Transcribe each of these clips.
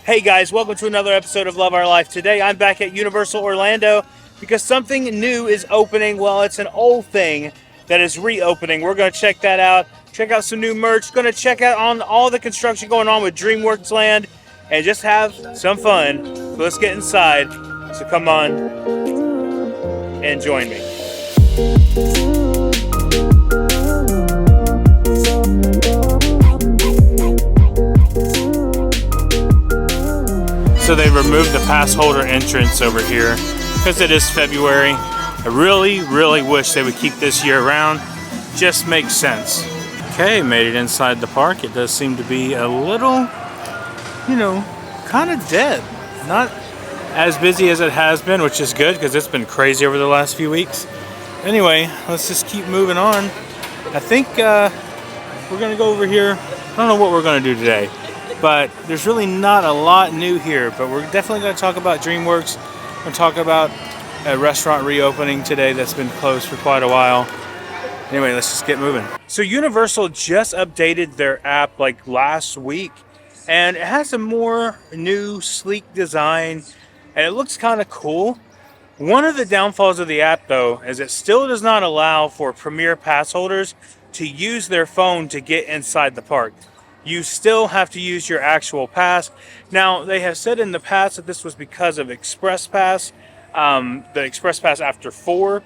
Hey guys, welcome to another episode of Love Our Life. Today I'm back at Universal Orlando because something new is opening. Well, it's an old thing that is reopening. We're going to check that out, check out some new merch, going to check out on all the construction going on with DreamWorks Land, and just have some fun. So let's get inside. So come on and join me. So they removed the pass holder entrance over here because it is February. I really wish they would keep this year round. Just makes sense. Okay, made it inside the park. It does seem to be a little, kind of dead. Not as busy as it has been, which is good because it's been crazy over the last few weeks. Anyway, let's just keep moving on. I think we're gonna go over here. I don't know what we're gonna do today, but there's really not a lot new here, but we're definitely going to talk about DreamWorks. We're going to talk about a restaurant reopening today that's been closed for quite a while. Anyway, let's just get moving. So Universal just updated their app like last week, and it has a more new, sleek design, and it looks kind of cool. One of the downfalls of the app, though, is it still does not allow for Premier Pass holders to use their phone to get inside the park. You still have to use your actual pass. Now, they have said in the past that this was because of Express Pass, the Express Pass after 4.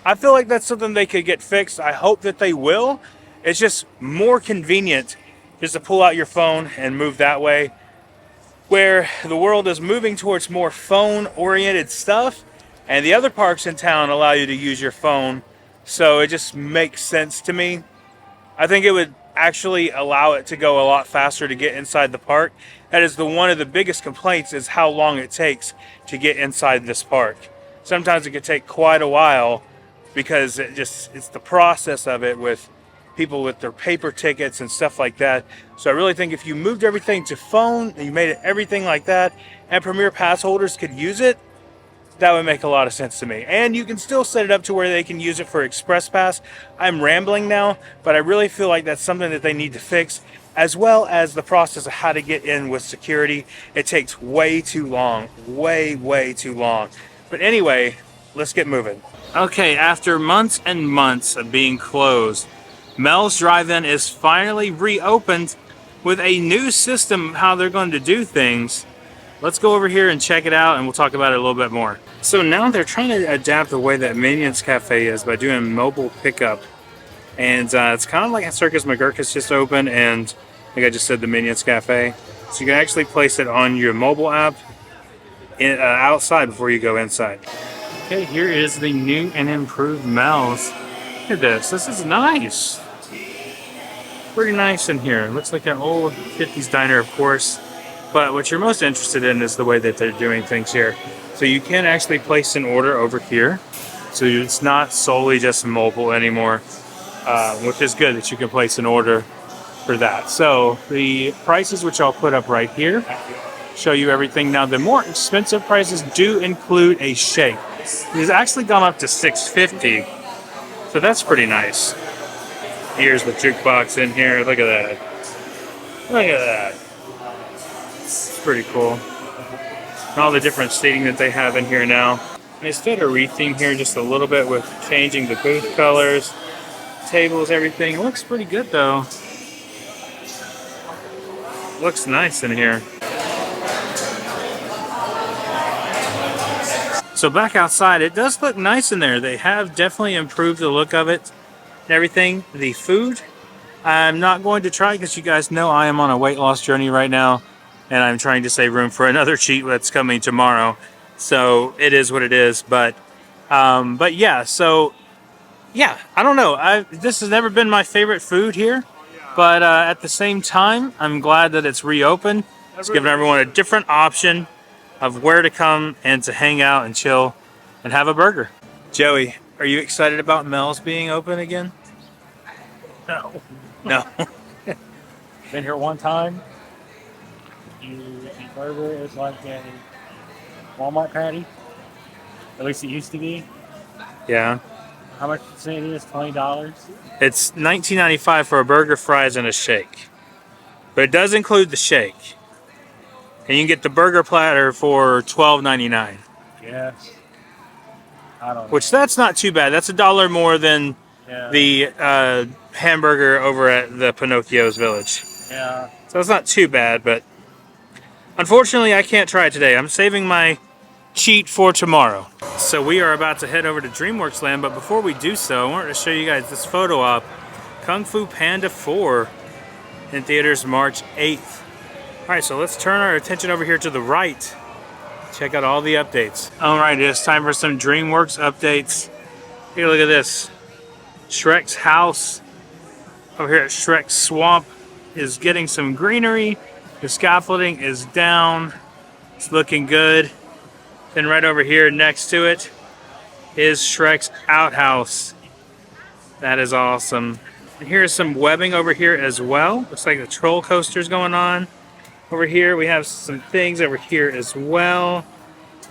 I feel like that's something they could get fixed. I hope that they will. It's just more convenient just to pull out your phone and move that way. Where the world is moving towards more phone-oriented stuff, and the other parks in town allow you to use your phone. So it just makes sense to me. I think it would actually allow it to go a lot faster to get inside the park. That is one of the biggest complaints, is how long it takes to get inside this park. Sometimes it could take quite a while because it's the process of it with people with their paper tickets and stuff like that. So I really think if you moved everything to phone and you made it everything like that, and Premier Pass holders could use it, that would make a lot of sense to me. And you can still set it up to where they can use it for Express Pass. I'm rambling now, but I really feel like that's something that they need to fix, as well as the process of how to get in with security. It takes way too long, way too long. But anyway, let's get moving. Okay, after months and months of being closed, Mels Drive In is finally reopened with a new system of how they're going to do things. Let's go over here and check it out, and we'll talk about it a little bit more. So now they're trying to adapt the way that Minion Cafe is by doing mobile pickup. And it's kind of like a Circus McGurkus just opened, and like I just said, the Minion Cafe. So you can actually place it on your mobile app outside before you go inside. Okay, here is the new and improved Mels. Look at this. This is nice. Pretty nice in here. It looks like an old 50s diner, of course. But what you're most interested in is the way that they're doing things here. So you can actually place an order over here. So it's not solely just mobile anymore, which is good that you can place an order for that. So the prices, which I'll put up right here, show you everything. Now, the more expensive prices do include a shake. It's actually gone up to $6.50, so that's pretty nice. Here's the jukebox in here. Look at that. Look at that. It's pretty cool. And all the different seating that they have in here now. They started to retheme here just a little bit with changing the booth colors, tables, everything. It looks pretty good though. Looks nice in here. So back outside, it does look nice in there. They have definitely improved the look of it and everything. The food, I'm not going to try because you guys know I am on a weight loss journey right now. And I'm trying to save room for another cheat that's coming tomorrow. So it is what it is. But yeah, so yeah, I don't know. This has never been my favorite food here. But at the same time, I'm glad that it's reopened. It's giving everyone a different option of where to come and to hang out and chill and have a burger. Joey, are you excited about Mel's being open again? No. No. Been here one time. The burger is like a Walmart patty. At least it used to be. Yeah. How much is it? $20? It's $19.95 for a burger, fries, and a shake. But it does include the shake. And you can get the burger platter for $12.99. Yes. I don't know. Which that's not too bad. That's $1 more than the hamburger over at the Pinocchio's Village. Yeah. So it's not too bad, but unfortunately I can't try it today. I'm saving my cheat for tomorrow. So we are about to head over to DreamWorks Land, but before we do so, I wanted to show you guys this photo op. Kung Fu Panda 4 in theaters March 8th. Alright, so let's turn our attention over here to the right. Check out all the updates. Alright, it's time for some DreamWorks updates. Here, look at this. Shrek's house over here at Shrek's Swamp is getting some greenery. The scaffolding is down. It's looking good. Then right over here next to it is Shrek's outhouse. That is awesome. And here's some webbing over here as well. Looks like the troll coaster's going on. Over here we have some things over here as well.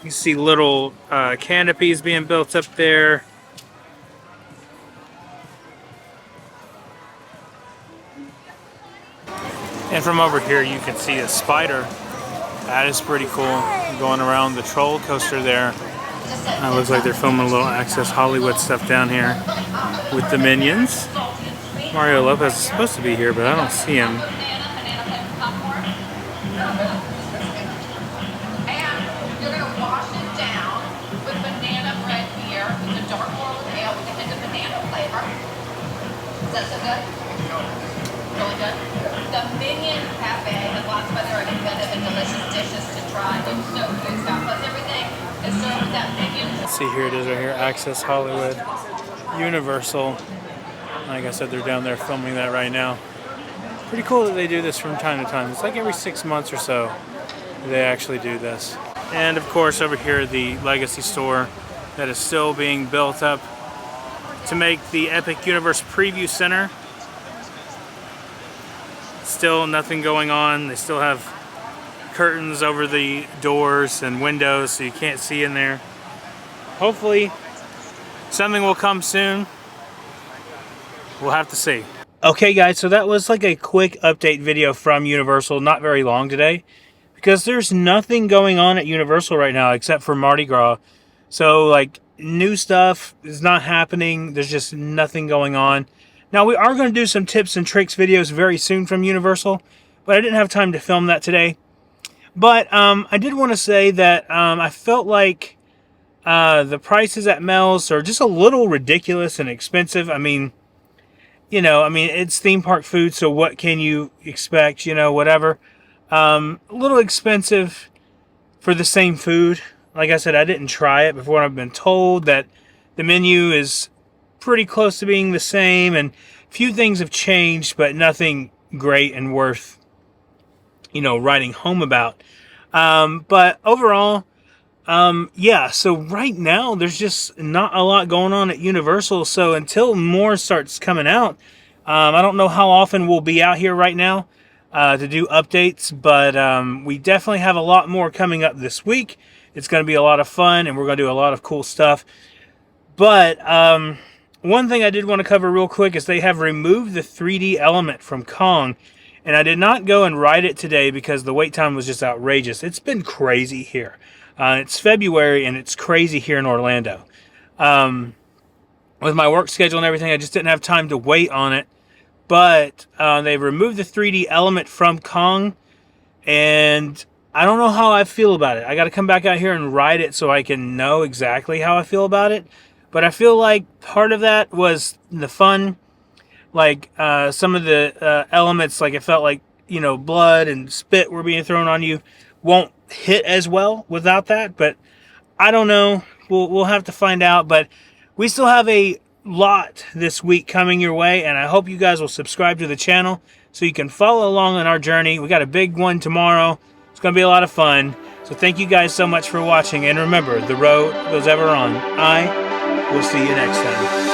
You see little canopies being built up there. And from over here you can see a spider. That is pretty cool. Going around the troll coaster there. Looks like they're filming a little Access Hollywood stuff down here with the Minions. Mario Lopez is supposed to be here, but I don't see him. That's so good? Really good? The Minion Cafe has lots of other inventive and delicious dishes to try. It's so food stuff. Plus everything is served with that Minion. See, here it is right here. Access Hollywood. Universal. Like I said, they're down there filming that right now. Pretty cool that they do this from time to time. It's like every 6 months or so they actually do this. And of course over here the Legacy store that is still being built up to make the Epic Universe Preview Center. Still nothing going on. They still have curtains over the doors and windows so you can't see in there. Hopefully something will come soon. We'll have to see. Okay guys, so that was like a quick update video from Universal. Not very long today because there's nothing going on at Universal right now except for Mardi Gras. So like new stuff is not happening. There's just nothing going on. Now we are going to do some tips and tricks videos very soon from Universal, but I didn't have time to film that today. But I did want to say that I felt like the prices at Mels are just a little ridiculous and expensive. I mean, you know, it's theme park food, so what can you expect, you know, whatever. A little expensive for the same food. Like I said, I didn't try it before. I've been told that the menu is pretty close to being the same, and a few things have changed, but nothing great and worth, you know, writing home about. But overall, yeah, so right now there's just not a lot going on at Universal. So until more starts coming out, I don't know how often we'll be out here right now to do updates, but we definitely have a lot more coming up this week. It's going to be a lot of fun, and we're going to do a lot of cool stuff. But one thing I did want to cover real quick is they have removed the 3D element from Kong. And I did not go and ride it today because the wait time was just outrageous. It's been crazy here. It's February, and it's crazy here in Orlando. With my work schedule and everything, I just didn't have time to wait on it. But they removed the 3D element from Kong, and I don't know how I feel about it. I got to come back out here and ride it so I can know exactly how I feel about it. But I feel like part of that was the fun. Like some of the elements, like it felt like, you know, blood and spit were being thrown on you, won't hit as well without that. But I don't know. We'll have to find out. But we still have a lot this week coming your way, and I hope you guys will subscribe to the channel so you can follow along on our journey. We got a big one tomorrow. It's going to be a lot of fun. So thank you guys so much for watching, and remember, the road goes ever on. I will see you next time.